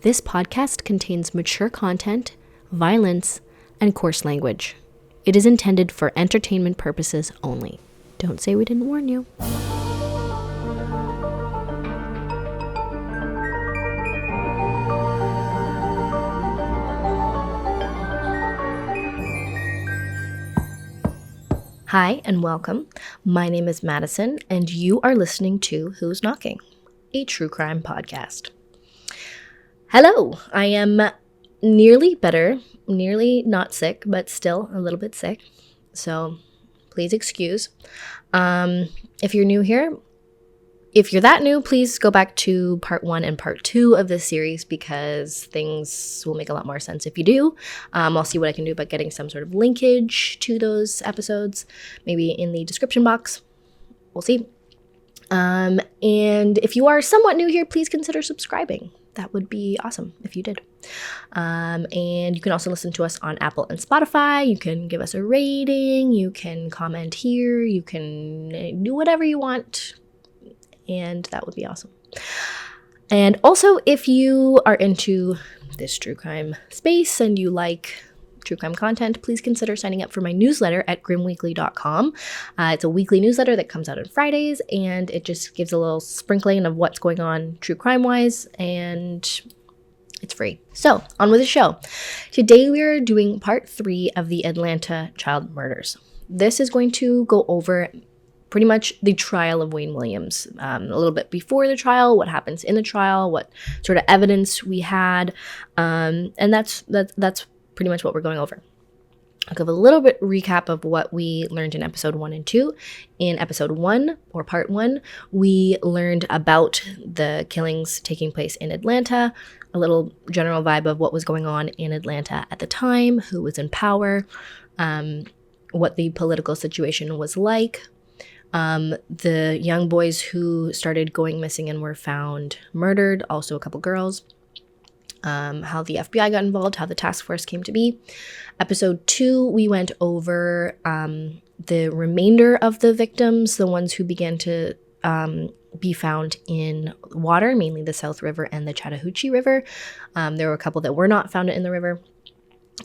This podcast contains mature content, violence, and coarse language. It is intended for entertainment purposes only. Don't say we didn't warn you. Hi and welcome. My name is Madison and you are listening to Who's Knocking, a true crime podcast. Hello, I am nearly better, nearly not sick, but still a little bit sick. So please excuse. If you're new here, if you're that new, please go back to part 1 and part 2 of this series because things will make a lot more sense if you do. I'll see what I can do about getting some sort of linkage to those episodes, maybe in the description box. We'll see. And if you are somewhat new here, please consider subscribing. That would be awesome if you did. And you can also listen to us on Apple and Spotify. You can give us a rating. You can comment here. You can do whatever you want. And that would be awesome. And also, if you are into this true crime space and you like true crime content, please consider signing up for my newsletter at grimweekly.com. It's a weekly newsletter that comes out on Fridays, and it just gives a little sprinkling of what's going on true crime-wise, and it's free. So, on with the show. Today we are doing part 3 of the Atlanta child murders. This is going to go over pretty much the trial of Wayne Williams, a little bit before the trial, what happens in the trial, what sort of evidence we had, and that's pretty much what we're going over. I'll give a little bit recap of what we learned in episode 1 and 2. In episode 1, or part 1, we learned about the killings taking place in Atlanta, a little general vibe of what was going on in Atlanta at the time, who was in power, what the political situation was like, the young boys who started going missing and were found murdered, also a couple girls, how the FBI got involved, how the task force came to be. Episode 2, we went over the remainder of the victims, the ones who began to be found in water, mainly the South River and the Chattahoochee River. There were a couple that were not found in the river.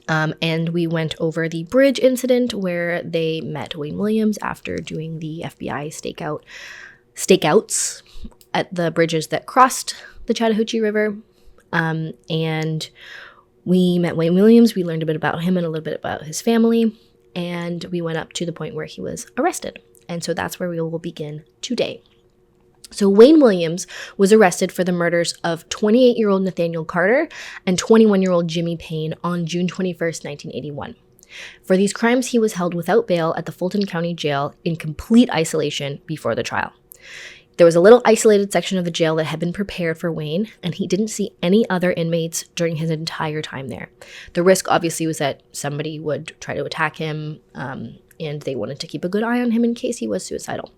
And we went over the bridge incident where they met Wayne Williams after doing the FBI stakeouts at the bridges that crossed the Chattahoochee River. And we met Wayne Williams. We learned a bit about him and a little bit about his family. And we went up to the point where he was arrested. And so that's where we will begin today. So Wayne Williams was arrested for the murders of 28-year-old Nathaniel Carter and 21-year-old Jimmy Payne on June 21st, 1981. For these crimes, he was held without bail at the Fulton County Jail in complete isolation before the trial. There was a little isolated section of the jail that had been prepared for Wayne, and he didn't see any other inmates during his entire time there. The risk, obviously, was that somebody would try to attack him, and they wanted to keep a good eye on him in case he was suicidal.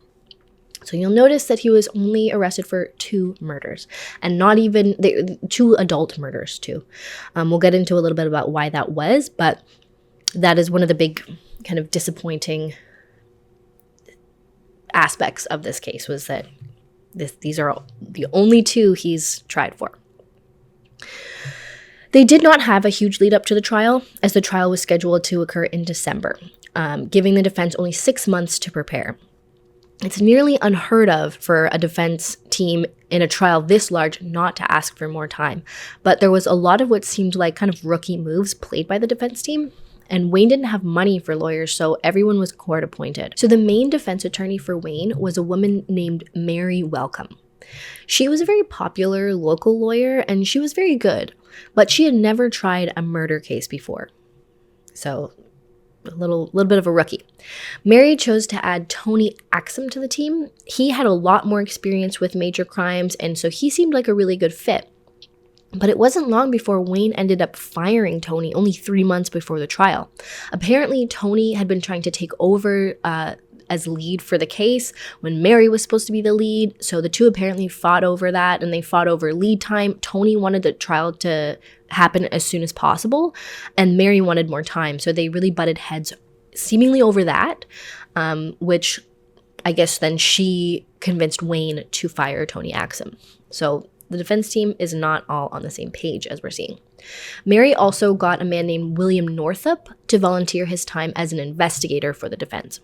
So you'll notice that he was only arrested for 2 murders, and not even 2 adult murders, too. We'll get into a little bit about why that was, but that is one of the big kind of disappointing aspects of this case, was that these are the only 2 he's tried for. They did not have a huge lead up to the trial, as the trial was scheduled to occur in December, giving the defense only 6 months to prepare. It's nearly unheard of for a defense team in a trial this large not to ask for more time, but there was a lot of what seemed like kind of rookie moves played by the defense team. And Wayne didn't have money for lawyers, so everyone was court appointed. So the main defense attorney for Wayne was a woman named Mary Welcome. She was a very popular local lawyer, and she was very good, but she had never tried a murder case before. So a little bit of a rookie. Mary chose to add Tony Axum to the team. He had a lot more experience with major crimes, and so he seemed like a really good fit. But it wasn't long before Wayne ended up firing Tony, only 3 months before the trial. Apparently, Tony had been trying to take over as lead for the case when Mary was supposed to be the lead. So the 2 apparently fought over that, and they fought over lead time. Tony wanted the trial to happen as soon as possible, and Mary wanted more time. So they really butted heads seemingly over that, which I guess then she convinced Wayne to fire Tony Axum. So The defense team is not all on the same page, as we're seeing. Mary also got a man named William Northup to volunteer his time as an investigator for the defense.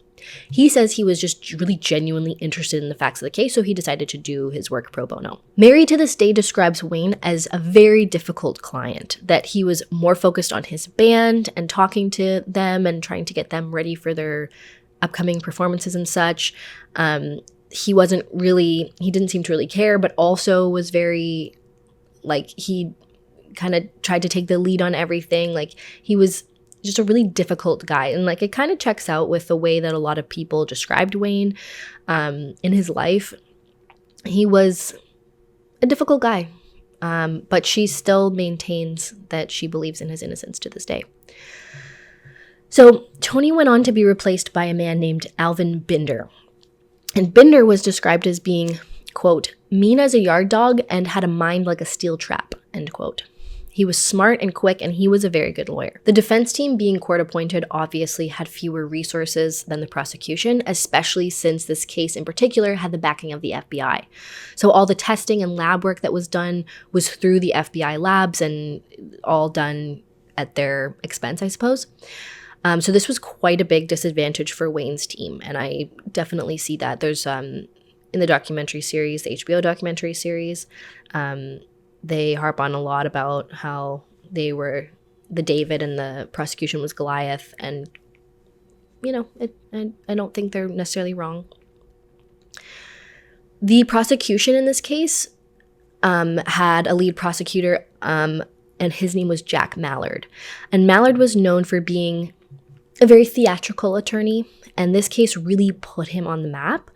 He says he was just really genuinely interested in the facts of the case, so he decided to do his work pro bono. Mary to this day describes Wayne as a very difficult client, that he was more focused on his band and talking to them and trying to get them ready for their upcoming performances and such. He didn't seem to really care, but also was very, he kind of tried to take the lead on everything. He was just a really difficult guy. And it kind of checks out with the way that a lot of people described Wayne in his life. He was a difficult guy, but she still maintains that she believes in his innocence to this day. So Tony went on to be replaced by a man named Alvin Binder. And Binder was described as being, quote, mean as a yard dog and had a mind like a steel trap, end quote. He was smart and quick, and he was a very good lawyer. The defense team, being court-appointed, obviously had fewer resources than the prosecution, especially since this case in particular had the backing of the FBI. So all the testing and lab work that was done was through the FBI labs and all done at their expense, I suppose. So this was quite a big disadvantage for Wayne's team, and I definitely see that. There's, in the documentary series, the HBO documentary series, they harp on a lot about how they were the David and the prosecution was Goliath. And, I don't think they're necessarily wrong. The prosecution in this case had a lead prosecutor, and his name was Jack Mallard. And Mallard was known for being a very theatrical attorney, and this case really put him on the map.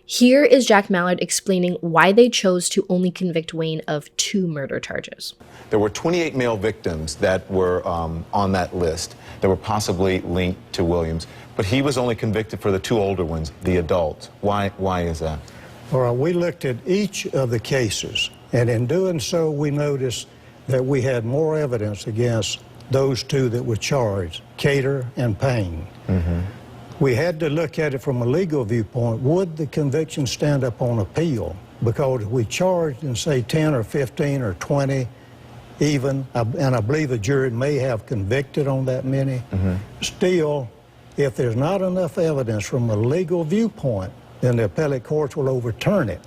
Here is Jack Mallard explaining why they chose to only convict Wayne of 2 murder charges. There were 28 male victims that were on that list that were possibly linked to Williams, but he was only convicted for the 2 older ones, the adults. Why is that? All right, we looked at each of the cases, and in doing so, we noticed that we had more evidence against those 2 that were charged, Cater and Payne. Mm-hmm. We had to look at it from a legal viewpoint. Would the conviction stand up on appeal? Because we charged in, say, 10 or 15 or 20 even, and I believe a jury may have convicted on that many. Mm-hmm. Still, if there's not enough evidence from a legal viewpoint, then the appellate courts will overturn it.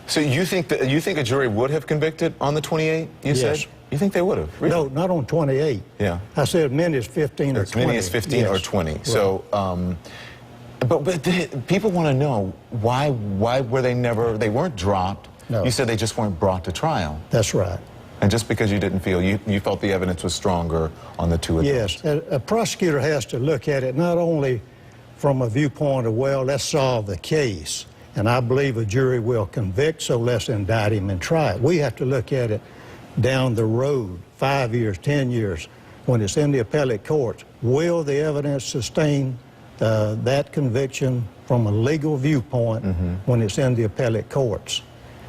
So you think a jury would have convicted on the 28, you said? Yes. You think they would have? Really? No, not on 28. Yeah. I said many as 15 or 20. As many as 15 yes. or 20. Right. So, but people want to know why were they weren't dropped. No. You said they just weren't brought to trial. That's right. And just because you didn't feel, you felt the evidence was stronger on the 2 adults. Yes, a prosecutor has to look at it not only from a viewpoint of, well, let's solve the case, and I believe a jury will convict, so let's indict him and try it. We have to look at it down the road, 5 years, 10 years, when it's in the appellate courts. Will the evidence sustain that conviction from a legal viewpoint when it's in the appellate courts?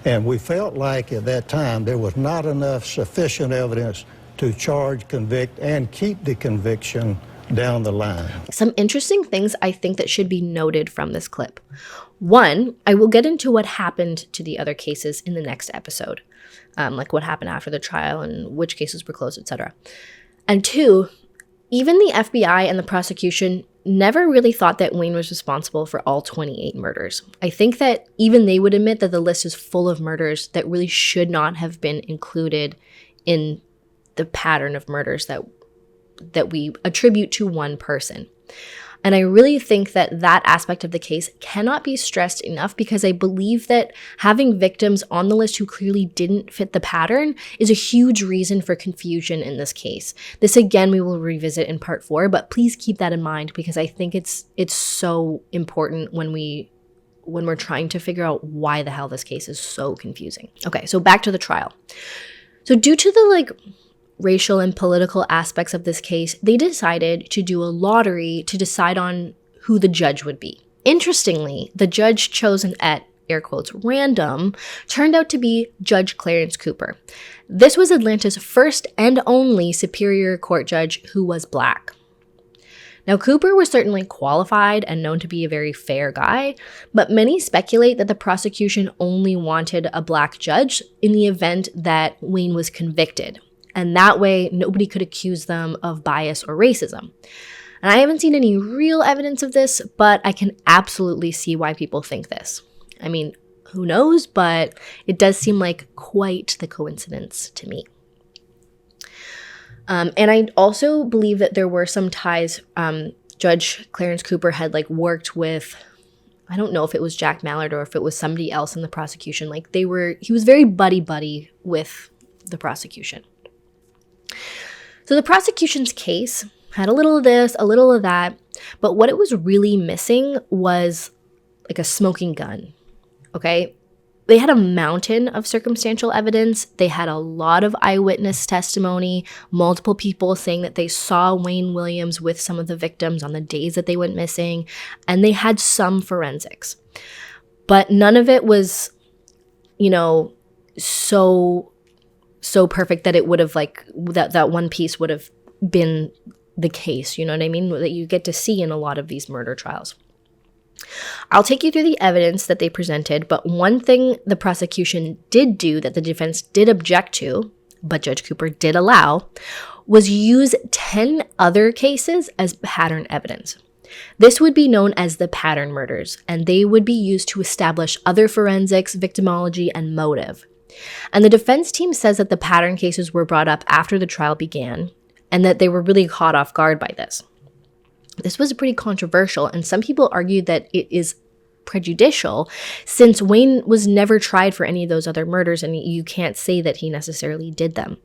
And we felt like at that time there was not enough sufficient evidence to charge, convict, and keep the conviction down the line. Some interesting things I think that should be noted from this clip. 1, I will get into what happened to the other cases in the next episode, like what happened after the trial and which cases were closed, etc. And 2, even the FBI and the prosecution never really thought that Wayne was responsible for all 28 murders. I think that even they would admit that the list is full of murders that really should not have been included in the pattern of murders that we attribute to one person. And I really think that that aspect of the case cannot be stressed enough, because I believe that having victims on the list who clearly didn't fit the pattern is a huge reason for confusion in this case. This, again, we will revisit in part 4, but please keep that in mind, because I think it's so important when we're trying to figure out why the hell this case is so confusing. Okay, so back to the trial. So due to the racial and political aspects of this case, they decided to do a lottery to decide on who the judge would be. Interestingly, the judge chosen at, air quotes, random, turned out to be Judge Clarence Cooper. This was Atlanta's first and only Superior Court judge who was Black. Now, Cooper was certainly qualified and known to be a very fair guy, but many speculate that the prosecution only wanted a black judge in the event that Wayne was convicted. And that way, nobody could accuse them of bias or racism. And I haven't seen any real evidence of this, but I can absolutely see why people think this. I mean, who knows, but it does seem like quite the coincidence to me. And I also believe that there were some ties. Judge Clarence Cooper had worked with, I don't know if it was Jack Mallard or if it was somebody else in the prosecution. He was very buddy with the prosecution. So the prosecution's case had a little of this, a little of that, but what it was really missing was a smoking gun, okay? They had a mountain of circumstantial evidence. They had a lot of eyewitness testimony, multiple people saying that they saw Wayne Williams with some of the victims on the days that they went missing, and they had some forensics. But none of it was, so perfect that it would have that one piece would have been the case, you know what I mean, that you get to see in a lot of these murder trials. I'll take you through the evidence that they presented, but one thing the prosecution did do that the defense did object to, but Judge Cooper did allow, was use 10 other cases as pattern evidence. This would be known as the pattern murders, and they would be used to establish other forensics, victimology, and motive. And the defense team says that the pattern cases were brought up after the trial began, and that they were really caught off guard by this. This was pretty controversial, and some people argued that it is prejudicial since Wayne was never tried for any of those other murders, and you can't say that he necessarily did them.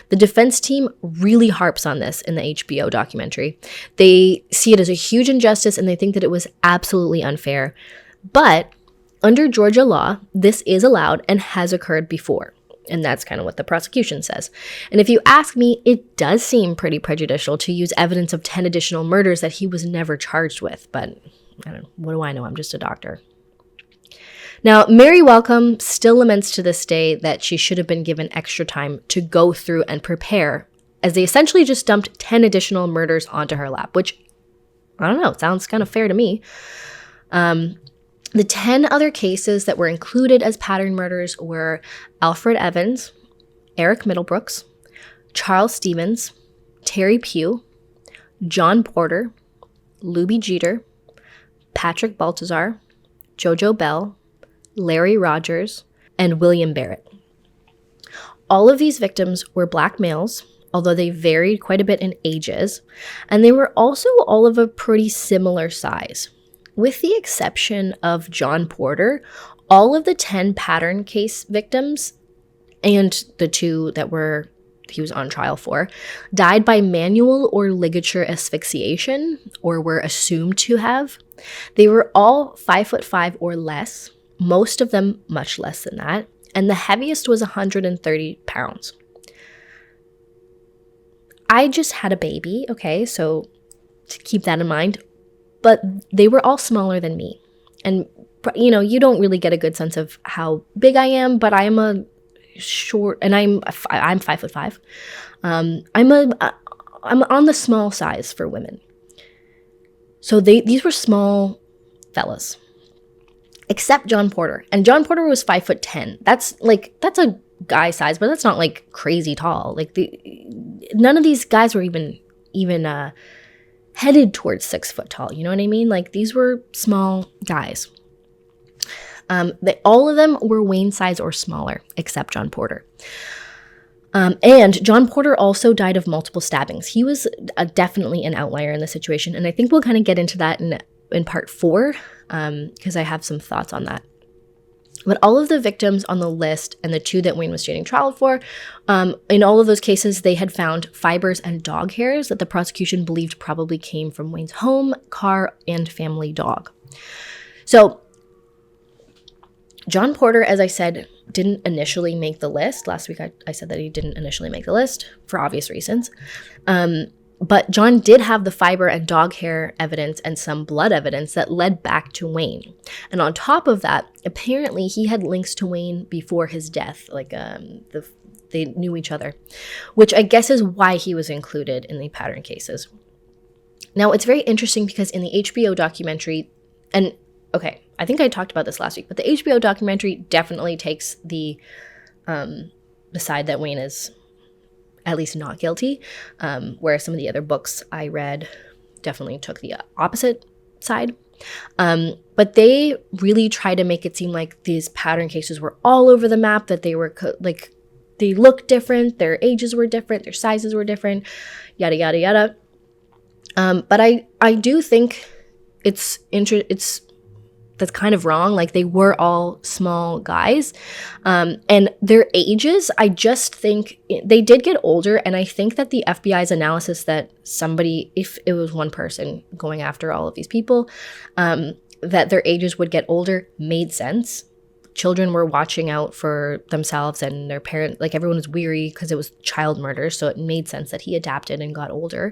The defense team really harps on this in the HBO documentary. They see it as a huge injustice, and they think that it was absolutely unfair. But under Georgia law, this is allowed and has occurred before. And that's kind of what the prosecution says. And if you ask me, it does seem pretty prejudicial to use evidence of 10 additional murders that he was never charged with. But I don't know. What do I know? I'm just a doctor. Now, Mary Welcome still laments to this day that she should have been given extra time to go through and prepare, as they essentially just dumped 10 additional murders onto her lap, which, I don't know, it sounds kind of fair to me. The 10 other cases that were included as pattern murders were Alfred Evans, Eric Middlebrooks, Charles Stevens, Terry Pugh, John Porter, Luby Jeter, Patrick Baltazar, Jojo Bell, Larry Rogers, and William Barrett. All of these victims were black males, although they varied quite a bit in ages, and they were also all of a pretty similar size. With the exception of John Porter, all of the 10 pattern case victims and the 2 that he was on trial for died by manual or ligature asphyxiation, or were assumed to have. They were all 5'5" or less, most of them much less than that, and the heaviest was 130 pounds. I just had a baby, okay, so to keep that in mind. But they were all smaller than me. And, you don't really get a good sense of how big I am, but I am a short, and I'm 5'5". I'm on the small size for women. So these were small fellas, except John Porter. And John Porter was 5'10". That's a guy size, but that's not crazy tall. None of these guys were even headed towards 6 foot tall. You know what I mean? These were small guys. All of them were Wayne size or smaller, except John Porter. And John Porter also died of multiple stabbings. He was definitely an outlier in the situation. And I think we'll kind of get into that in part 4, because I have some thoughts on that. But all of the victims on the list and the 2 that Wayne was standing trial for, in all of those cases, they had found fibers and dog hairs that the prosecution believed probably came from Wayne's home, car, and family dog. So John Porter, as I said, didn't initially make the list. Last week I said that he didn't initially make the list for obvious reasons. But John did have the fiber and dog hair evidence and some blood evidence that led back to Wayne. And on top of that, apparently he had links to Wayne before his death. They knew each other, which I guess is why he was included in the pattern cases. Now, it's very interesting because in the HBO documentary, and okay, I think I talked about this last week, but the HBO documentary definitely takes the side that Wayne is at least not guilty, whereas some of the other books I read definitely took the opposite side. But they really try to make it seem like these pattern cases were all over the map, that they were they looked different, their ages were different, their sizes were different, yada, yada, yada. But I do think it's that's kind of wrong. Like, they were all small guys, and their ages, I just think they did get older. And I think that the FBI's analysis that somebody, if it was one person going after all of these people, that their ages would get older made sense. Children were watching out for themselves and their parents, like everyone was weary because it was child murder. So it made sense that he adapted and got older.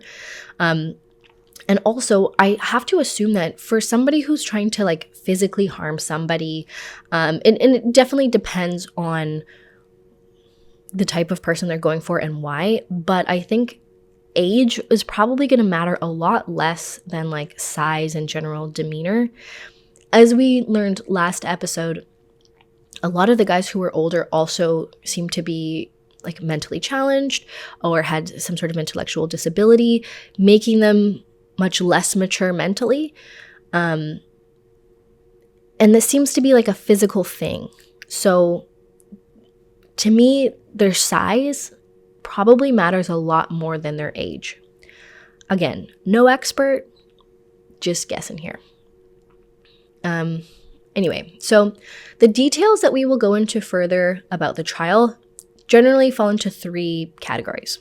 And also, I have to assume that for somebody who's trying to like physically harm somebody, and it definitely depends on the type of person they're going for and why, but I think age is probably going to matter a lot less than like size and general demeanor. As we learned last episode, a lot of the guys who were older also seemed to be like mentally challenged or had some sort of intellectual disability, making them much less mature mentally. And this seems to be like a physical thing. So to me, their size probably matters a lot more than their age. Again, no expert, just guessing here. Anyway, so the details that we will go into further about the trial generally fall into three categories.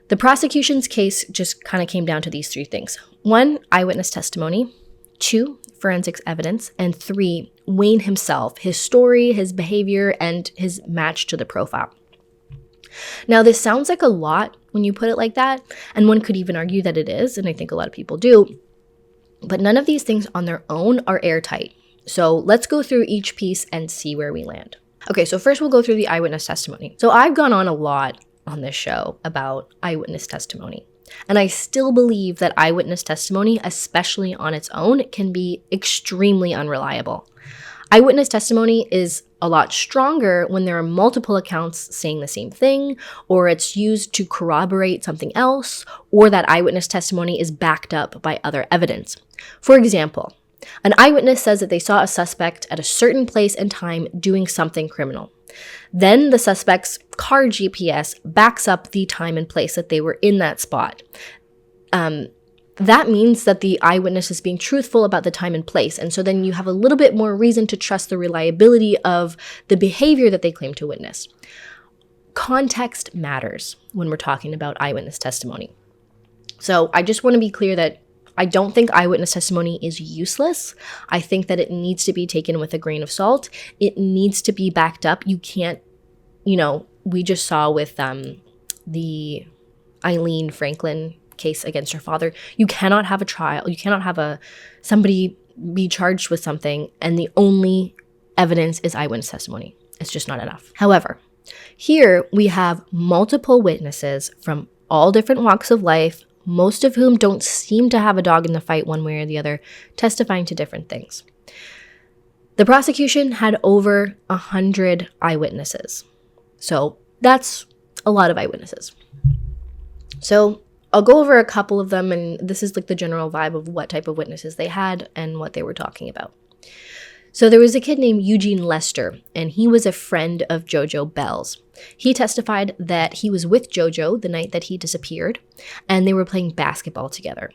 The prosecution's case just kind of came down to these three things. 1, eyewitness testimony. 2, forensics evidence. And 3, Wayne himself, his story, his behavior, and his match to the profile. Now, this sounds like a lot when you put it like that, and one could even argue that it is, and I think a lot of people do. But none of these things on their own are airtight. So let's go through each piece and see where we land. Okay, so first we'll go through the eyewitness testimony. So I've gone on a lot on this show about eyewitness testimony. And I still believe that eyewitness testimony, especially on its own, can be extremely unreliable. Eyewitness testimony is a lot stronger when there are multiple accounts saying the same thing, or it's used to corroborate something else, or that eyewitness testimony is backed up by other evidence. For example, an eyewitness says that they saw a suspect at a certain place and time doing something criminal. Then the suspect's car GPS backs up the time and place that they were in that spot. That means that the eyewitness is being truthful about the time and place. And so then you have a little bit more reason to trust the reliability of the behavior that they claim to witness. Context matters when we're talking about eyewitness testimony. So I just want to be clear that I don't think eyewitness testimony is useless. I think that it needs to be taken with a grain of salt. It needs to be backed up. You can't, we just saw with the Eileen Franklin case against her father. You cannot have a trial. You cannot have somebody be charged with something and the only evidence is eyewitness testimony. It's just not enough. However, here we have multiple witnesses from all different walks of life, most of whom don't seem to have a dog in the fight one way or the other, testifying to different things. The prosecution had over 100 eyewitnesses. So that's a lot of eyewitnesses. So I'll go over a couple of them, and this is like the general vibe of what type of witnesses they had and what they were talking about. So there was a kid named Eugene Lester, and he was a friend of JoJo Bell's. He testified that he was with JoJo the night that he disappeared, and they were playing basketball together.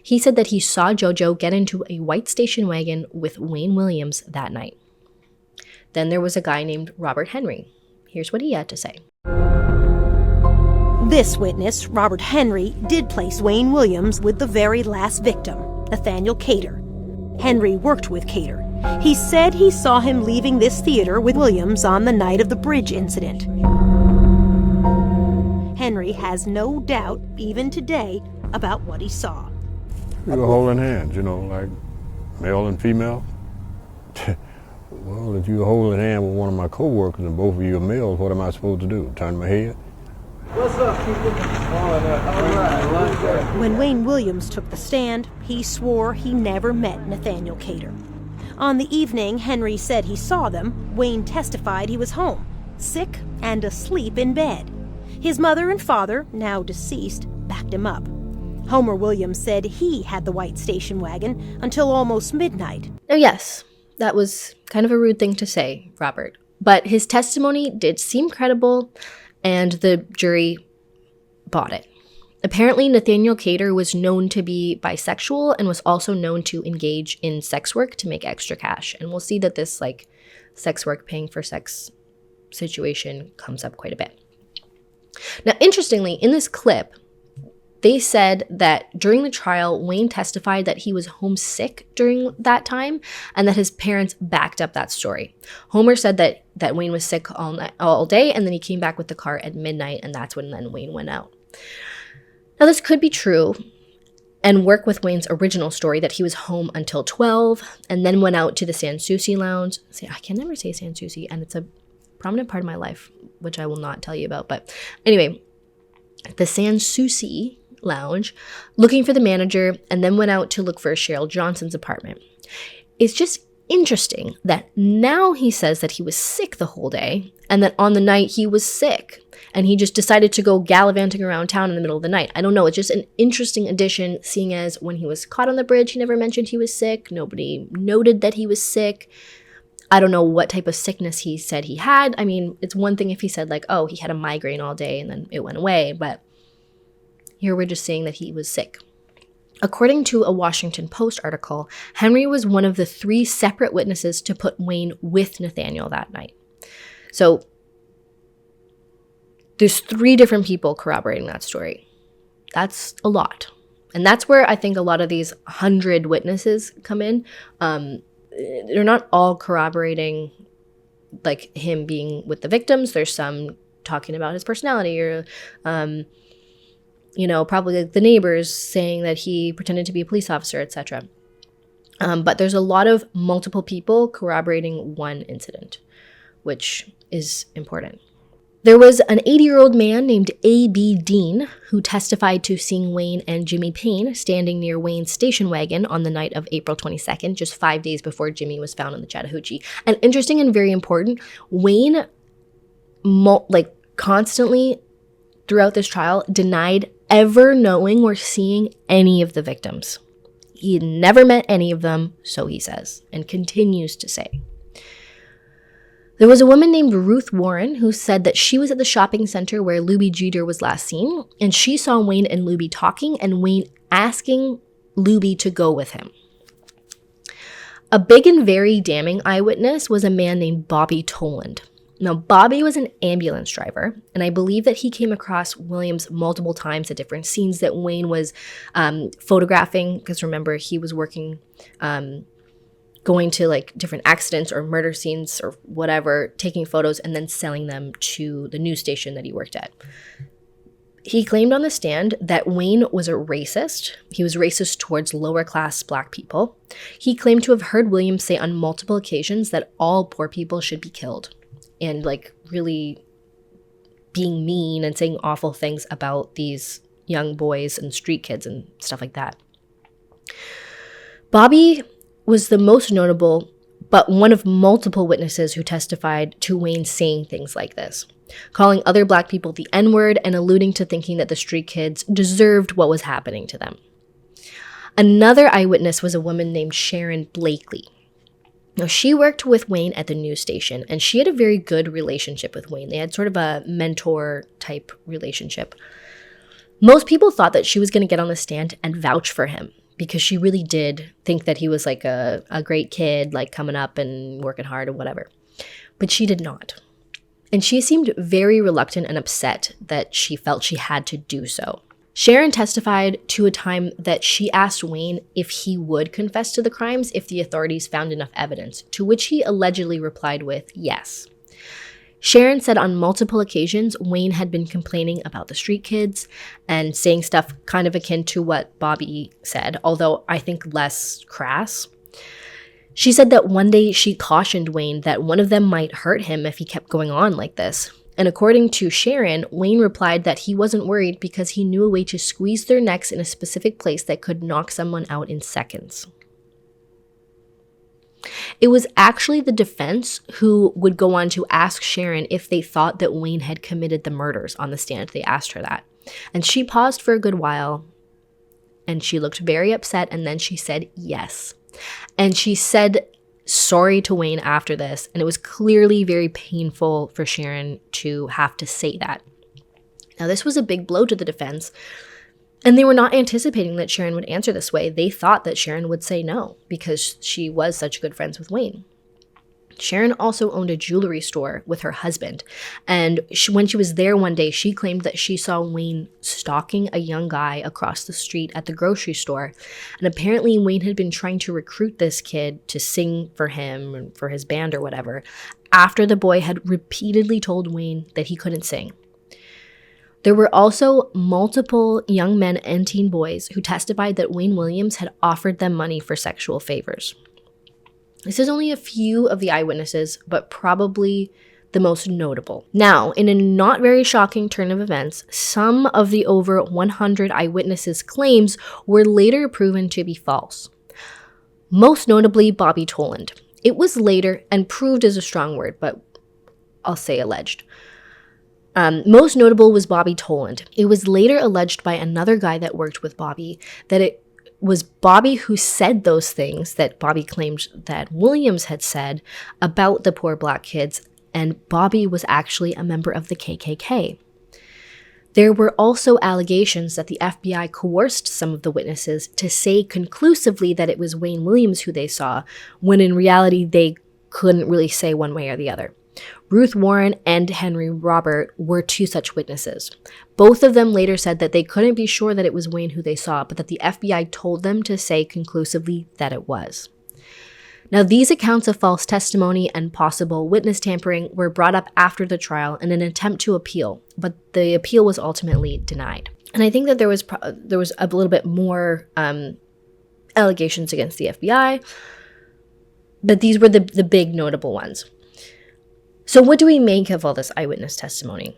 He said that he saw JoJo get into a white station wagon with Wayne Williams that night. Then there was a guy named Robert Henry. Here's what he had to say. This witness, Robert Henry, did place Wayne Williams with the very last victim, Nathaniel Cater. Henry worked with Cater. He said he saw him leaving this theater with Williams on the night of the bridge incident. Henry has no doubt, even today, about what he saw. We were holding hands, like male and female. Well, if you were holding hands with one of my co-workers and both of you are males, what am I supposed to do? Turn my head? When Wayne Williams took the stand, he swore he never met Nathaniel Cater. On the evening Henry said he saw them, Wayne testified he was home, sick and asleep in bed. His mother and father, now deceased, backed him up. Homer Williams said he had the white station wagon until almost midnight. Now, yes, that was kind of a rude thing to say, Robert, but his testimony did seem credible, and the jury bought it. Apparently, Nathaniel Cater was known to be bisexual and was also known to engage in sex work to make extra cash. And we'll see that this, sex work, paying for sex situation comes up quite a bit. Now, interestingly, in this clip, they said that during the trial, Wayne testified that he was homesick during that time and that his parents backed up that story. Homer said that Wayne was sick all day, and then he came back with the car at midnight, and that's when then Wayne went out. Now, this could be true and work with Wayne's original story that he was home until 12 and then went out to the Sans Souci lounge. See, I can never say Sans Souci, and it's a prominent part of my life, which I will not tell you about. But anyway, the Sans Souci lounge, looking for the manager, and then went out to look for Cheryl Johnson's apartment. It's just interesting that now he says that he was sick the whole day and that on the night he was sick and he just decided to go gallivanting around town in the middle of the night. I don't know. It's just an interesting addition, seeing as when he was caught on the bridge, he never mentioned he was sick. Nobody noted that he was sick. I don't know what type of sickness he said he had. I mean, it's one thing if he said he had a migraine all day and then it went away, but here we're just saying that he was sick. According to a Washington Post article, Henry was one of the 3 separate witnesses to put Wayne with Nathaniel that night. So there's 3 different people corroborating that story. That's a lot. And that's where I think a lot of these 100 witnesses come in. They're not all corroborating him being with the victims. There's some talking about his personality or probably the neighbors saying that he pretended to be a police officer, etc. But there's a lot of multiple people corroborating one incident, which is important. There was an 80-year-old man named A.B. Dean who testified to seeing Wayne and Jimmy Payne standing near Wayne's station wagon on the night of April 22nd, just 5 days before Jimmy was found in the Chattahoochee. And interesting and very important, Wayne constantly throughout this trial denied ever knowing or seeing any of the victims. He had never met any of them, so he says, and continues to say. There was a woman named Ruth Warren who said that she was at the shopping center where Luby Jeter was last seen, and she saw Wayne and Luby talking and Wayne asking Luby to go with him. A big and very damning eyewitness was a man named Bobby Toland. Now, Bobby was an ambulance driver, and I believe that he came across Williams multiple times at different scenes that Wayne was photographing, because remember, he was working, going to different accidents or murder scenes or whatever, taking photos and then selling them to the news station that he worked at. He claimed on the stand that Wayne was a racist. He was racist towards lower class Black people. He claimed to have heard Williams say on multiple occasions that all poor people should be killed. And really being mean and saying awful things about these young boys and street kids and stuff like that. Bobby was the most notable, but one of multiple witnesses who testified to Wayne saying things like this, calling other Black people the N-word and alluding to thinking that the street kids deserved what was happening to them. Another eyewitness was a woman named Sharon Blakely. Now, she worked with Wayne at the news station, and she had a very good relationship with Wayne. They had sort of a mentor-type relationship. Most people thought that she was going to get on the stand and vouch for him because she really did think that he was a great kid, coming up and working hard or whatever. But she did not. And she seemed very reluctant and upset that she felt she had to do so. Sharon testified to a time that she asked Wayne if he would confess to the crimes if the authorities found enough evidence, to which he allegedly replied with yes. Sharon said on multiple occasions Wayne had been complaining about the street kids and saying stuff kind of akin to what Bobby said, although I think less crass. She said that one day she cautioned Wayne that one of them might hurt him if he kept going on like this. And according to Sharon, Wayne replied that he wasn't worried because he knew a way to squeeze their necks in a specific place that could knock someone out in seconds. It was actually the defense who would go on to ask Sharon if they thought that Wayne had committed the murders on the stand. They asked her that. And she paused for a good while, and she looked very upset, and then she said yes. And she said sorry to Wayne after this, and it was clearly very painful for Sharon to have to say that. Now, this was a big blow to the defense, and they were not anticipating that Sharon would answer this way. They thought that Sharon would say no because she was such good friends with Wayne. Sharon also owned a jewelry store with her husband, and when she was there one day, she claimed that she saw Wayne stalking a young guy across the street at the grocery store, and apparently Wayne had been trying to recruit this kid to sing for him and for his band or whatever, after the boy had repeatedly told Wayne that he couldn't sing. There were also multiple young men and teen boys who testified that Wayne Williams had offered them money for sexual favors. This is only a few of the eyewitnesses, but probably the most notable. Now, in a not very shocking turn of events, some of the over 100 eyewitnesses' claims were later proven to be false. Most notably, Bobby Toland. It was later, and proved is a strong word, but I'll say alleged. Most notable was Bobby Toland. It was later alleged by another guy that worked with Bobby that it was Bobby who said those things that Bobby claimed that Williams had said about the poor black kids, and Bobby was actually a member of the KKK. There were also allegations that the FBI coerced some of the witnesses to say conclusively that it was Wayne Williams who they saw, when in reality they couldn't really say one way or the other. Ruth Warren and Henry Robert were two such witnesses. Both of them later said that they couldn't be sure that it was Wayne who they saw, but that the FBI told them to say conclusively that it was. Now, these accounts of false testimony and possible witness tampering were brought up after the trial in an attempt to appeal, but the appeal was ultimately denied. And I think that there was a little bit more allegations against the FBI, but these were the big notable ones. So what do we make of all this eyewitness testimony?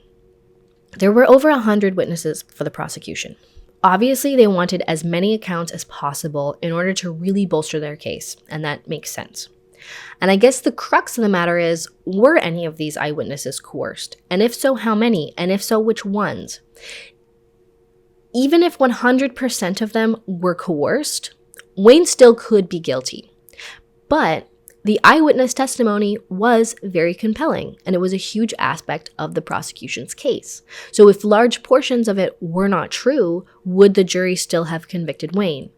There were over 100 witnesses for the prosecution. Obviously, they wanted as many accounts as possible in order to really bolster their case, and that makes sense. And I guess the crux of the matter is, were any of these eyewitnesses coerced? And if so, how many? And if so, which ones? Even if 100% of them were coerced, Wayne still could be guilty. But the eyewitness testimony was very compelling, and it was a huge aspect of the prosecution's case. So if large portions of it were not true, would the jury still have convicted Wayne?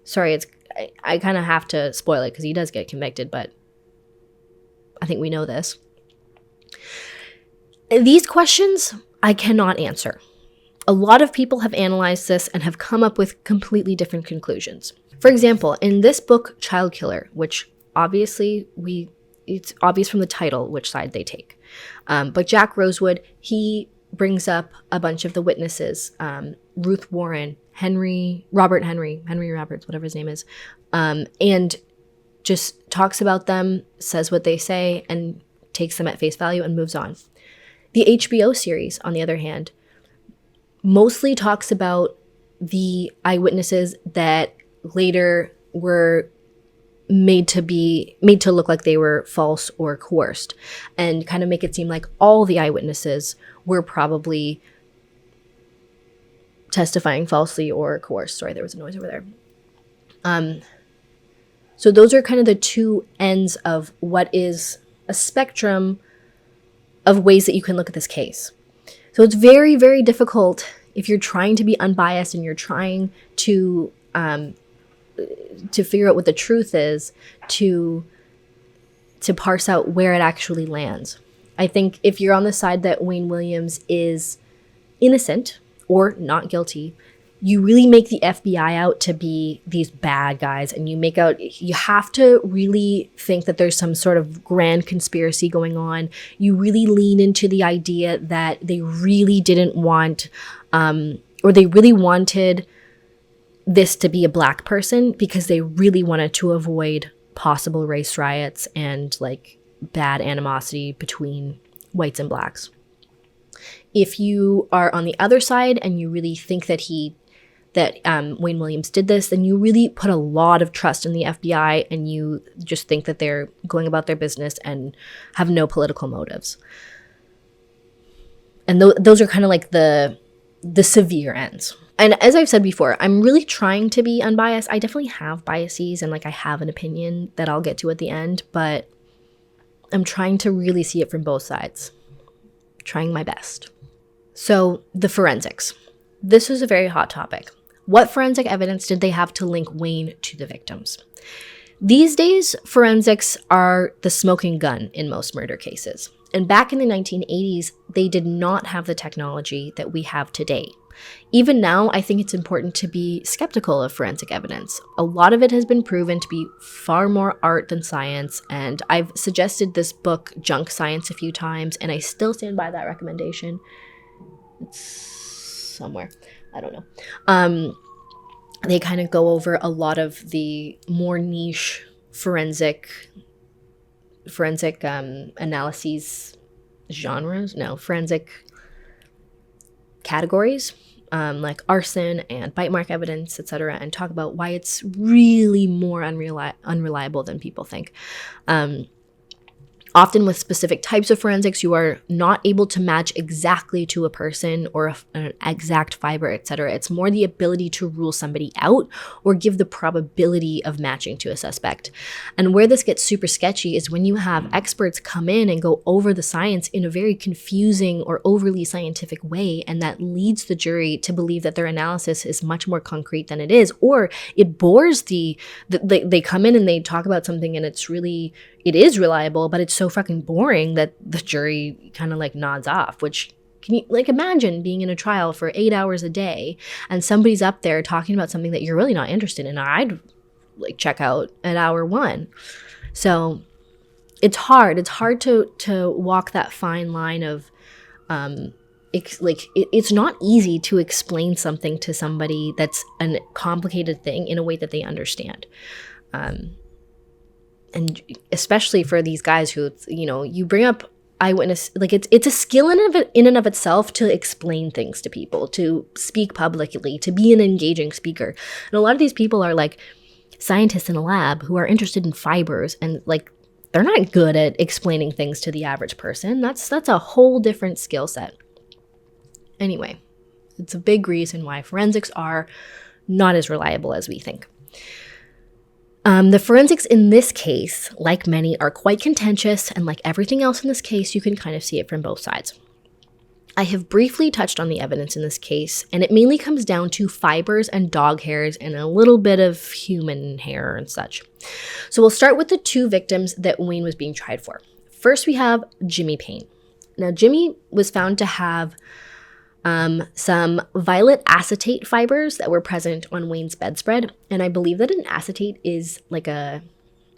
Sorry, I kind of have to spoil it because he does get convicted, but I think we know this. These questions I cannot answer. A lot of people have analyzed this and have come up with completely different conclusions. For example, in this book, Child Killer, which obviously it's obvious from the title which side they take. But Jack Rosewood, he brings up a bunch of the witnesses, Ruth Warren, Henry Roberts, whatever his name is, and just talks about them, says what they say, and takes them at face value and moves on. The HBO series, on the other hand, mostly talks about the eyewitnesses that later were made to look like they were false or coerced, and kind of make it seem like all the eyewitnesses were probably testifying falsely or coerced. Sorry, there was a noise over there. So those are kind of the two ends of what is a spectrum of ways that you can look at this case. So it's very, very difficult if you're trying to be unbiased and you're trying to figure out what the truth is, to parse out where it actually lands. I think if you're on the side that Wayne Williams is innocent or not guilty, you really make the FBI out to be these bad guys, and you have to really think that there's some sort of grand conspiracy going on. You really lean into the idea that they really didn't want, or they really wanted this to be a black person because they really wanted to avoid possible race riots and like bad animosity between whites and blacks. If you are on the other side and you really think that Wayne Williams did this, then you really put a lot of trust in the FBI and you just think that they're going about their business and have no political motives. And those are kind of like the severe ends. And as I've said before, I'm really trying to be unbiased. I definitely have biases and like I have an opinion that I'll get to at the end, but I'm trying to really see it from both sides. Trying my best. So the forensics. This is a very hot topic. What forensic evidence did they have to link Wayne to the victims? These days, forensics are the smoking gun in most murder cases. And back in the 1980s, they did not have the technology that we have today. Even now, I think it's important to be skeptical of forensic evidence. A lot of it has been proven to be far more art than science, and I've suggested this book, Junk Science, a few times, and I still stand by that recommendation. It's somewhere. I don't know. They kind of go over a lot of the more niche forensic analyses genres. No, forensic categories. Like arson and bite mark evidence, etc., and talk about why it's really more unreliable than people think. Often with specific types of forensics, you are not able to match exactly to a person or an exact fiber, etc. It's more the ability to rule somebody out or give the probability of matching to a suspect. And where this gets super sketchy is when you have experts come in and go over the science in a very confusing or overly scientific way, and that leads the jury to believe that their analysis is much more concrete than it is, or it bores they come in and they talk about something and it is reliable, but it's so fucking boring that the jury kind of like nods off, which can you like imagine being in a trial for 8 hours a day and somebody's up there talking about something that you're really not interested in. I'd like check out at hour 1. So it's hard to walk that fine line of it's not easy to explain something to somebody that's a complicated thing in a way that they understand. And especially for these guys who, you bring up eyewitness, like it's a skill in and of itself to explain things to people, to speak publicly, to be an engaging speaker. And a lot of these people are like scientists in a lab who are interested in fibers, and like they're not good at explaining things to the average person. That's a whole different skill set. Anyway, it's a big reason why forensics are not as reliable as we think. The forensics in this case, like many, are quite contentious, and like everything else in this case, you can kind of see it from both sides. I have briefly touched on the evidence in this case, and it mainly comes down to fibers and dog hairs and a little bit of human hair and such. So we'll start with the 2 victims that Wayne was being tried for. First, we have Jimmy Payne. Now, Jimmy was found to have some violet acetate fibers that were present on Wayne's bedspread. And I believe that an acetate is like a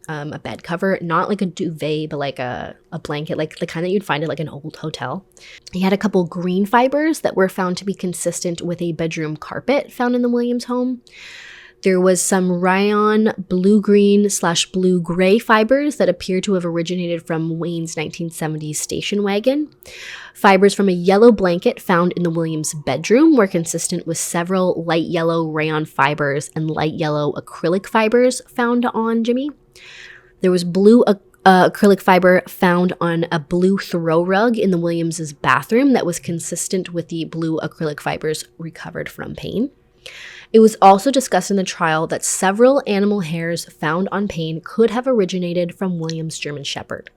bed cover, not like a duvet, but like a blanket, like the kind that you'd find at like an old hotel. He had a couple green fibers that were found to be consistent with a bedroom carpet found in the Williams home. There was some rayon blue-green/blue-gray fibers that appear to have originated from Wayne's 1970s station wagon. Fibers from a yellow blanket found in the Williams' bedroom were consistent with several light yellow rayon fibers and light yellow acrylic fibers found on Jimmy. There was blue acrylic fiber found on a blue throw rug in the Williams' bathroom that was consistent with the blue acrylic fibers recovered from Payne. It was also discussed in the trial that several animal hairs found on Payne could have originated from Williams' German Shepherd.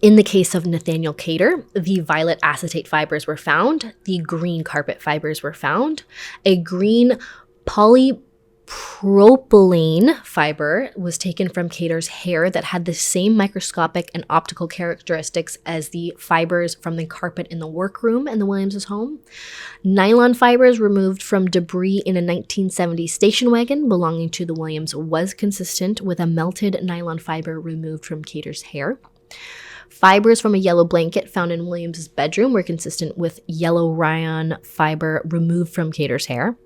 In the case of Nathaniel Cater, the violet acetate fibers were found, the green carpet fibers were found, a green polypropylene fiber was taken from Cater's hair that had the same microscopic and optical characteristics as the fibers from the carpet in the workroom in the Williams' home. Nylon fibers removed from debris in a 1970 station wagon belonging to the Williams was consistent with a melted nylon fiber removed from Cater's hair. Fibers from a yellow blanket found in Williams' bedroom were consistent with yellow rayon fiber removed from Cater's hair.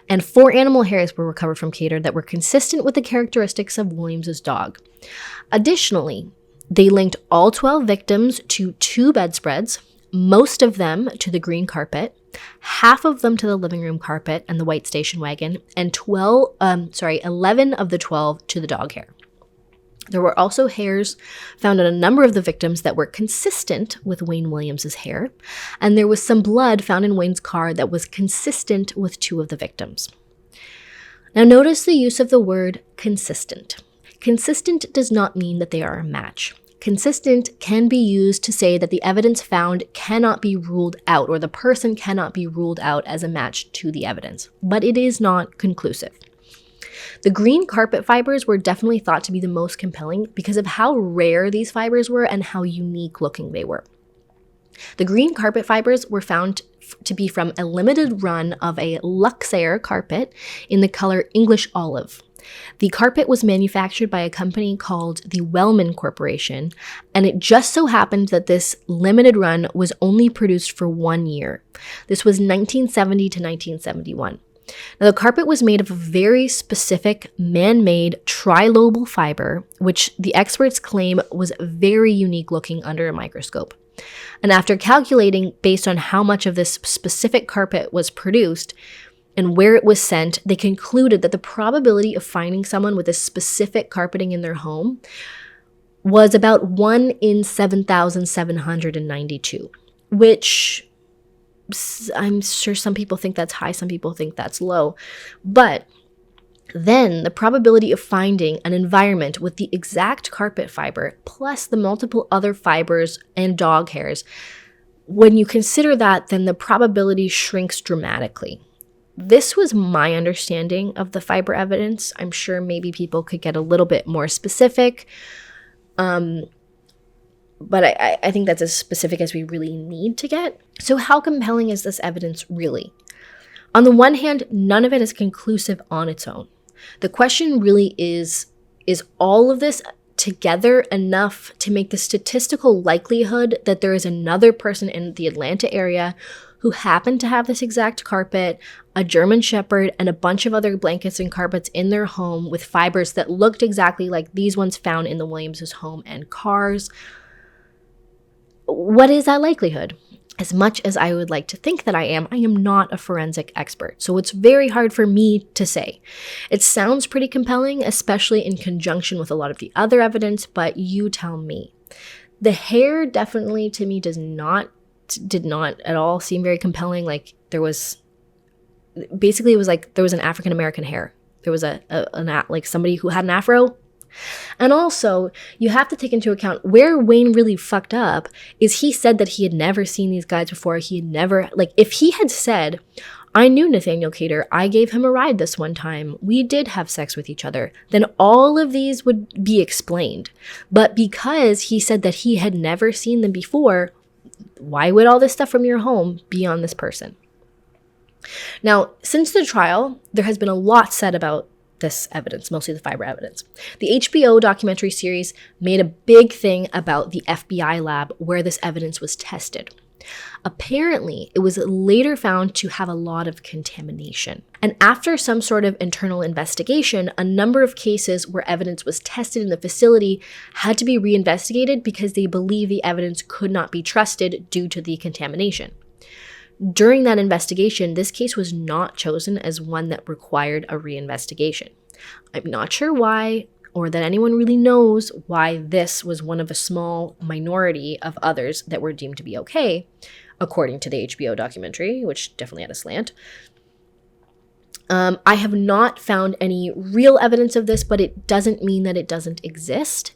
And 4 animal hairs were recovered from Cater that were consistent with the characteristics of Williams' dog. Additionally, they linked all 12 victims to 2 bedspreads, most of them to the green carpet, half of them to the living room carpet and the white station wagon, and 11 of the 12 to the dog hair. There were also hairs found on a number of the victims that were consistent with Wayne Williams's hair, and there was some blood found in Wayne's car that was consistent with 2 of the victims. Now notice the use of the word consistent. Consistent does not mean that they are a match. Consistent can be used to say that the evidence found cannot be ruled out, or the person cannot be ruled out as a match to the evidence, but it is not conclusive. The green carpet fibers were definitely thought to be the most compelling because of how rare these fibers were and how unique looking they were. The green carpet fibers were found to be from a limited run of a Luxair carpet in the color English olive. The carpet was manufactured by a company called the Wellman Corporation, and it just so happened that this limited run was only produced for 1 year. This was 1970 to 1971. Now, the carpet was made of a very specific man-made trilobal fiber, which the experts claim was very unique looking under a microscope. And after calculating based on how much of this specific carpet was produced and where it was sent, they concluded that the probability of finding someone with a specific carpeting in their home was about 1 in 7,792, which I'm sure some people think that's high, some people think that's low. But then the probability of finding an environment with the exact carpet fiber plus the multiple other fibers and dog hairs, when you consider that, then the probability shrinks dramatically. This was my understanding of the fiber evidence. I'm sure maybe people could get a little bit more specific. But I think that's as specific as we really need to get. So how compelling is this evidence really? On the one hand, none of it is conclusive on its own. The question really is all of this together enough to make the statistical likelihood that there is another person in the Atlanta area who happened to have this exact carpet, a German Shepherd, and a bunch of other blankets and carpets in their home with fibers that looked exactly like these ones found in the Williams' home and cars? What is that likelihood? As much as I would like to think that I am not a forensic expert, so it's very hard for me to say. It sounds pretty compelling, especially in conjunction with a lot of the other evidence, but you tell me. The hair definitely, to me, did not at all seem very compelling. Like there was an African-American hair. There was like somebody who had an afro. And also, you have to take into account where Wayne really fucked up is he said that he had never seen these guys before. He had never, if he had said, I knew Nathaniel Cater, I gave him a ride this one time, we did have sex with each other, then all of these would be explained. But because he said that he had never seen them before, why would all this stuff from your home be on this person? Now, since the trial, there has been a lot said about this evidence, mostly the fiber evidence. The HBO documentary series made a big thing about the FBI lab where this evidence was tested. Apparently, it was later found to have a lot of contamination. And after some sort of internal investigation, a number of cases where evidence was tested in the facility had to be reinvestigated because they believed the evidence could not be trusted due to the contamination. During that investigation, this case was not chosen as one that required a reinvestigation. I'm not sure why, or that anyone really knows why this was one of a small minority of others that were deemed to be okay, according to the HBO documentary, which definitely had a slant. I have not found any real evidence of this, but it doesn't mean that it doesn't exist.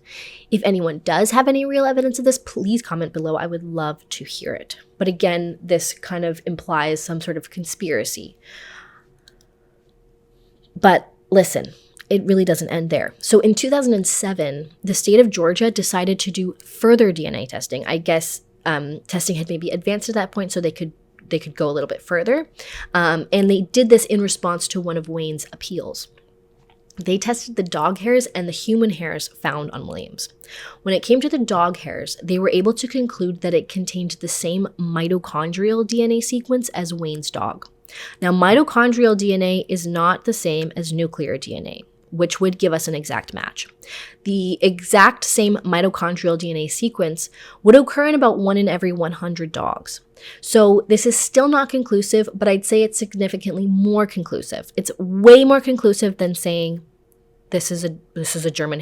If anyone does have any real evidence of this, please comment below. I would love to hear it. But again, this kind of implies some sort of conspiracy. But listen, it really doesn't end there. So in 2007, the state of Georgia decided to do further DNA testing. I guess testing had maybe advanced at that point, so they could go a little bit further. And they did this in response to one of Wayne's appeals. They tested the dog hairs and the human hairs found on Williams. When it came to the dog hairs, they were able to conclude that it contained the same mitochondrial DNA sequence as Wayne's dog. Now, mitochondrial DNA is not the same as nuclear DNA. which would give us an exact match. The exact same mitochondrial DNA sequence would occur in about 1 in every 100 dogs. So this is still not conclusive, but I'd say it's significantly more conclusive. It's way more conclusive than saying this is a German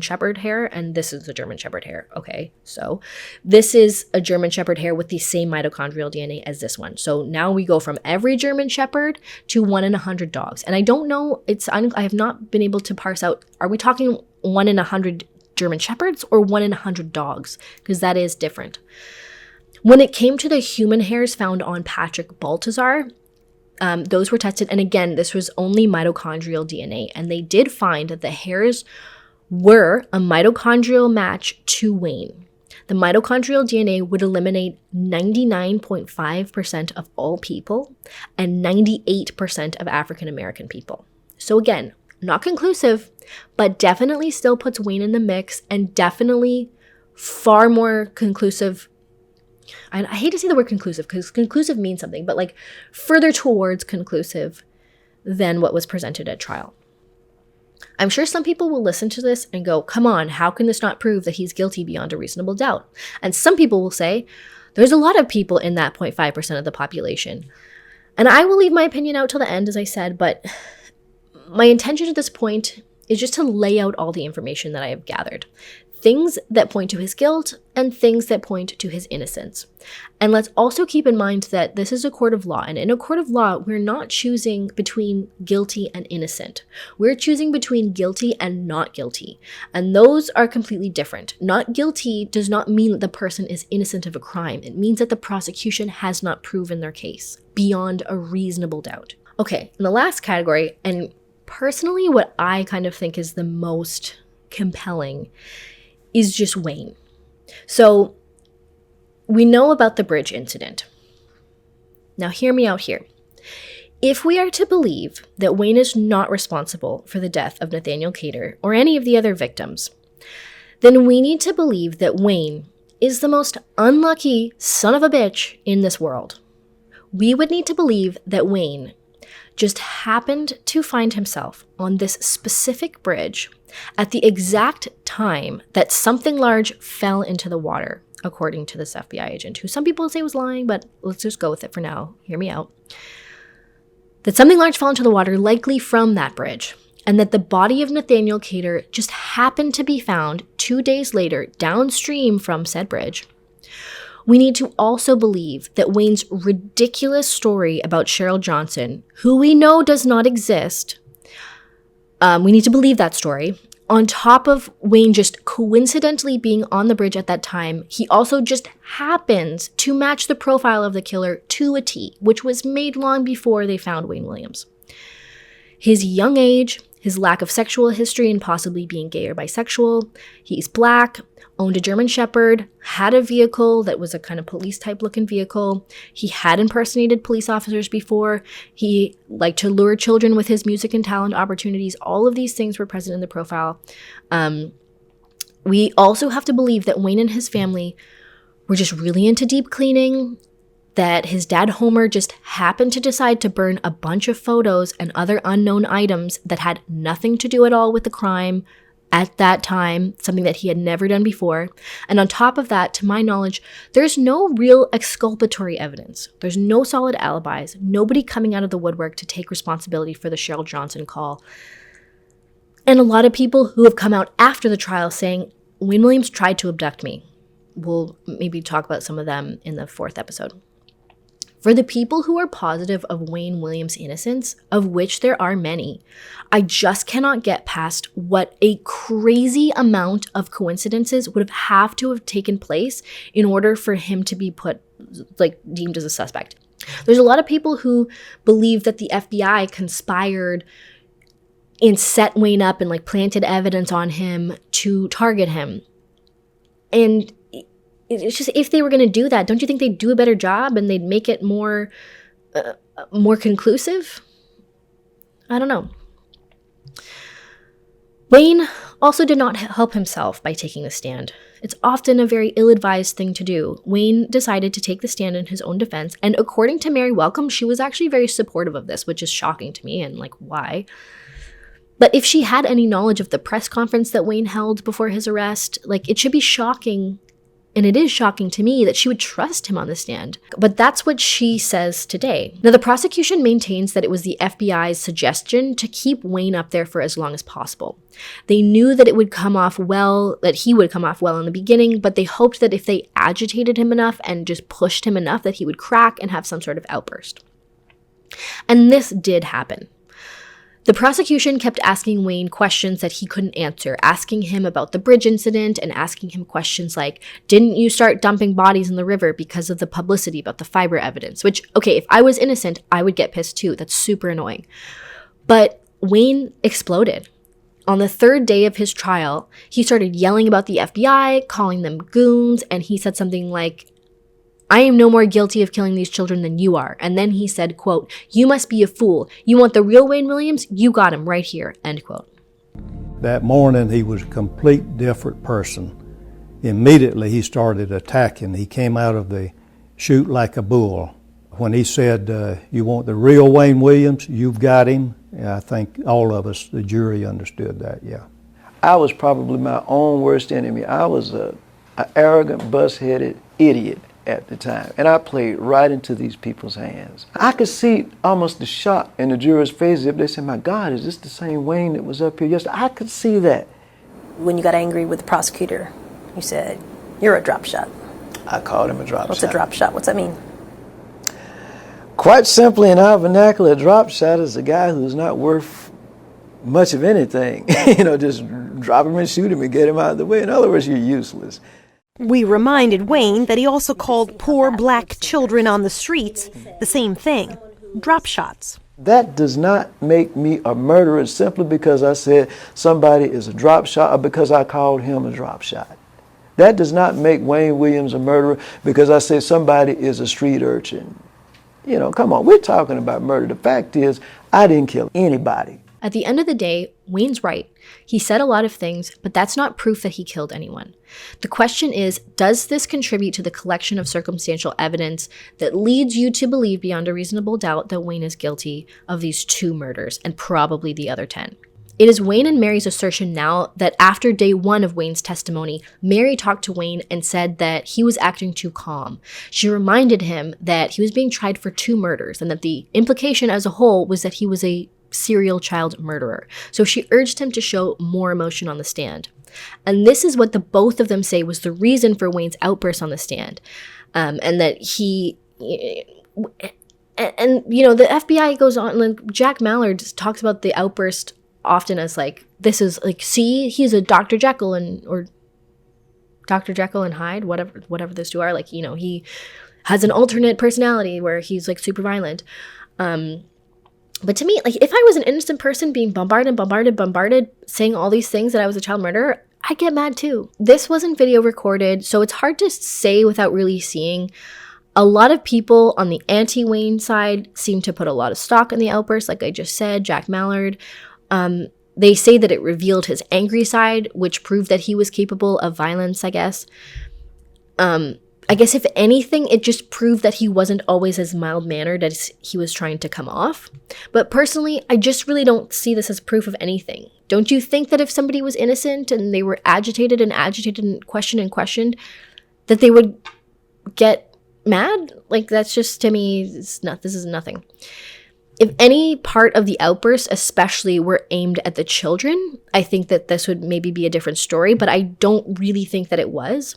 Shepherd hair, and this is a German Shepherd hair. Okay, so this is a German Shepherd hair with the same mitochondrial DNA as this one. So now we go from every German Shepherd to 1 in 100 dogs. And I don't know, I have not been able to parse out, are we talking 1 in 100 German Shepherds or 1 in 100 dogs? Because that is different. When it came to the human hairs found on Patrick Baltazar, those were tested, and again, this was only mitochondrial DNA, and they did find that the hairs were a mitochondrial match to Wayne. The mitochondrial DNA would eliminate 99.5% of all people and 98% of African American people. So again, not conclusive, but definitely still puts Wayne in the mix, and definitely far more conclusive. I hate to say the word conclusive because conclusive means something, but like further towards conclusive than what was presented at trial. I'm sure some people will listen to this and go, come on, how can this not prove that he's guilty beyond a reasonable doubt? And some people will say, there's a lot of people in that 0.5% of the population. And I will leave my opinion out till the end, as I said, but my intention at this point is just to lay out all the information that I have gathered. Things that point to his guilt and things that point to his innocence. And let's also keep in mind that this is a court of law. And in a court of law, we're not choosing between guilty and innocent. We're choosing between guilty and not guilty. And those are completely different. Not guilty does not mean that the person is innocent of a crime. It means that the prosecution has not proven their case beyond a reasonable doubt. Okay, in the last category, and personally what I kind of think is the most compelling is just Wayne. So we know about the bridge incident. Now hear me out here. If we are to believe that Wayne is not responsible for the death of Nathaniel Cater or any of the other victims, then we need to believe that Wayne is the most unlucky son of a bitch in this world. We would need to believe that Wayne just happened to find himself on this specific bridge at the exact time that something large fell into the water, according to this FBI agent, who some people say was lying, but let's just go with it for now. Hear me out. That something large fell into the water, likely from that bridge, and that the body of Nathaniel Cater just happened to be found 2 days later downstream from said bridge. We need to also believe that Wayne's ridiculous story about Cheryl Johnson, who we know does not exist, we need to believe that story. On top of Wayne just coincidentally being on the bridge at that time, he also just happens to match the profile of the killer to a T, which was made long before they found Wayne Williams. His young age, his lack of sexual history and possibly being gay or bisexual, he's black, owned a German Shepherd, had a vehicle that was a kind of police type looking vehicle. He had impersonated police officers before. He liked to lure children with his music and talent opportunities. All of these things were present in the profile. We also have to believe that Wayne and his family were just really into deep cleaning, that his dad Homer just happened to decide to burn a bunch of photos and other unknown items that had nothing to do at all with the crime at that time, something that he had never done before. And on top of that, to my knowledge, there's no real exculpatory evidence. There's no solid alibis, nobody coming out of the woodwork to take responsibility for the Cheryl Johnson call. And a lot of people who have come out after the trial saying, Wayne Williams tried to abduct me. We'll maybe talk about some of them in the 4th episode. For the people who are positive of Wayne Williams' innocence, of which there are many, I just cannot get past what a crazy amount of coincidences would have to have taken place in order for him to be deemed as a suspect. There's a lot of people who believe that the FBI conspired and set Wayne up and planted evidence on him to target him. And it's just, if they were going to do that, don't you think they'd do a better job and they'd make it more conclusive? I don't know. Wayne also did not help himself by taking the stand. It's often a very ill-advised thing to do. Wayne decided to take the stand in his own defense, and according to Mary Welcome, she was actually very supportive of this, which is shocking to me, and why? But if she had any knowledge of the press conference that Wayne held before his arrest, like, it should be shocking, and it is shocking to me, that she would trust him on the stand. But that's what she says today. Now, the prosecution maintains that it was the FBI's suggestion to keep Wayne up there for as long as possible. They knew that it would come off well, that he would come off well in the beginning, but they hoped that if they agitated him enough and just pushed him enough, that he would crack and have some sort of outburst. And this did happen. The prosecution kept asking Wayne questions that he couldn't answer, asking him about the bridge incident and asking him questions like, didn't you start dumping bodies in the river because of the publicity about the fiber evidence? Which, okay, if I was innocent, I would get pissed too. That's super annoying. But Wayne exploded. On the third day of his trial, he started yelling about the FBI, calling them goons, and he said something like, I am no more guilty of killing these children than you are. And then he said, quote, you must be a fool. You want the real Wayne Williams? You got him right here, end quote. That morning, he was a complete different person. Immediately, he started attacking. He came out of the chute like a bull. When he said, you want the real Wayne Williams? You've got him. I think all of us, the jury, understood that, yeah. I was probably my own worst enemy. I was an arrogant, bus-headed idiot at the time, and I played right into these people's hands. I could see almost the shock in the jurors' faces if they said, my God, is this the same Wayne that was up here yesterday? I could see that. When you got angry with the prosecutor, you said, you're a drop shot. I called him a drop shot. What's a drop shot? What's that mean? Quite simply, in our vernacular, a drop shot is a guy who's not worth much of anything. Just drop him and shoot him and get him out of the way. In other words, you're useless. We reminded Wayne that he also called poor black children on the streets the same thing, drop shots. That does not make me a murderer simply because I said somebody is a drop shot or because I called him a drop shot. That does not make Wayne Williams a murderer because I said somebody is a street urchin. Come on, we're talking about murder. The fact is, I didn't kill anybody. At the end of the day, Wayne's right. He said a lot of things, but that's not proof that he killed anyone. The question is, does this contribute to the collection of circumstantial evidence that leads you to believe beyond a reasonable doubt that Wayne is guilty of these 2 murders and probably the other 10? It is Wayne and Mary's assertion now that after day 1 of Wayne's testimony, Mary talked to Wayne and said that he was acting too calm. She reminded him that he was being tried for 2 murders and that the implication as a whole was that he was a serial child murderer. So she urged him to show more emotion on the stand. And this is what the both of them say was the reason for Wayne's outburst on the stand. And that the FBI goes on, and Jack Mallard talks about the outburst often as like, this is like, see, he's a Dr. Jekyll or Dr. Jekyll and Hyde, whatever those two are. Like, he has an alternate personality where he's like super violent. But to me, like, if I was an innocent person being bombarded, saying all these things that I was a child murderer, I'd get mad too. This wasn't video recorded, so it's hard to say without really seeing. A lot of people on the anti-Wayne side seem to put a lot of stock in the outburst, like I just said, Jack Mallard. They say that it revealed his angry side, which proved that he was capable of violence, I guess. I guess if anything, it just proved that he wasn't always as mild-mannered as he was trying to come off. But personally, I just really don't see this as proof of anything. Don't you think that if somebody was innocent and they were agitated and questioned, that they would get mad? Like, that's just, to me, this is nothing. If any part of the outburst especially were aimed at the children, I think that this would maybe be a different story, but I don't really think that it was.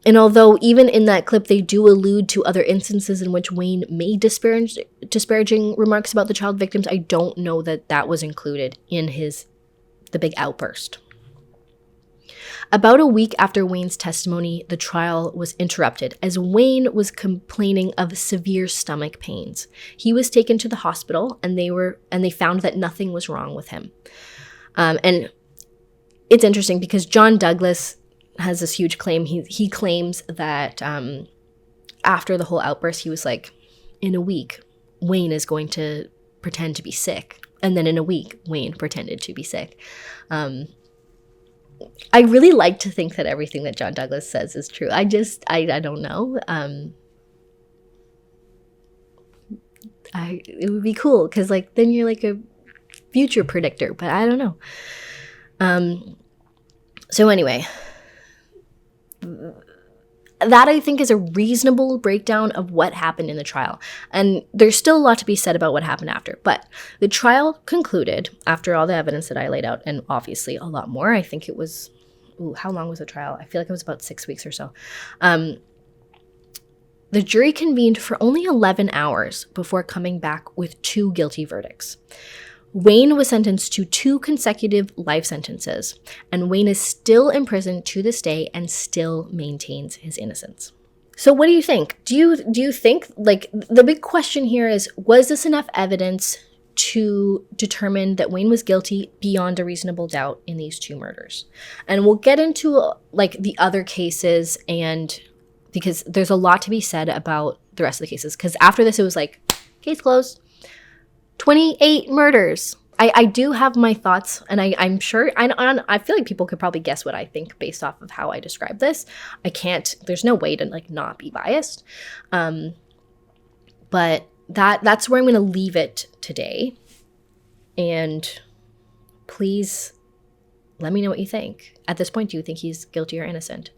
And although even in that clip they do allude to other instances in which Wayne made disparaging remarks about the child victims, I don't know that that was included in the big outburst. About a week after Wayne's testimony, the trial was interrupted as Wayne was complaining of severe stomach pains. He was taken to the hospital and they found that nothing was wrong with him. And it's interesting because John Douglas has this huge claim. He claims that after the whole outburst, he was like, in a week, Wayne is going to pretend to be sick. And then in a week, Wayne pretended to be sick. I really like to think that everything that John Douglas says is true. I don't know. It would be cool because like then you're like future predictor, but I don't know. So anyway, that I think is a reasonable breakdown of what happened in the trial. And there's still a lot to be said about what happened after. But the trial concluded after all the evidence that I laid out, and obviously a lot more. I think it was, how long was the trial? I feel like it was about 6 weeks or so. The jury convened for only 11 hours before coming back with 2 guilty verdicts. Wayne was sentenced to 2 consecutive life sentences, and Wayne is still in prison to this day and still maintains his innocence. So what do you think? Do you think, like, the big question here is, was this enough evidence to determine that Wayne was guilty beyond a reasonable doubt in these 2 murders? And we'll get into, like, the other cases, and because there's a lot to be said about the rest of the cases. Because after this, it was like, case closed. 28 murders. I do have my thoughts, and I'm sure, I feel like people could probably guess what I think based off of how I describe this. I can't, there's no way to, like, not be biased. But that's where I'm going to leave it today. And please let me know what you think. At this point, do you think he's guilty or innocent?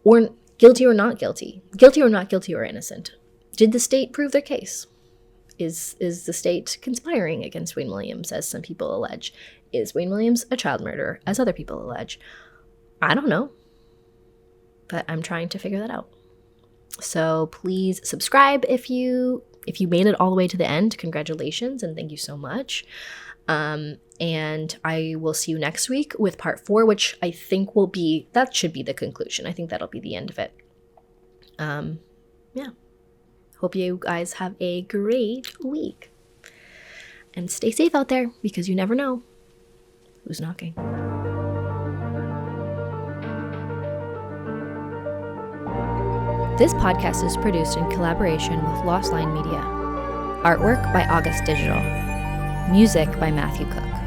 Or guilty or not guilty? Guilty or not guilty or innocent? Did the state prove their case? Is the state conspiring against Wayne Williams, as some people allege? Is Wayne Williams a child murderer, as other people allege? I don't know, but I'm trying to figure that out. So please subscribe if you made it all the way to the end. Congratulations, and thank you so much. And I will see you next week with part 4, which I think that should be the conclusion. I think that'll be the end of it. Yeah. Hope you guys have a great week. And stay safe out there, because you never know who's knocking. This podcast is produced in collaboration with Lost Line Media. Artwork by August Digital. Music by Matthew Cook.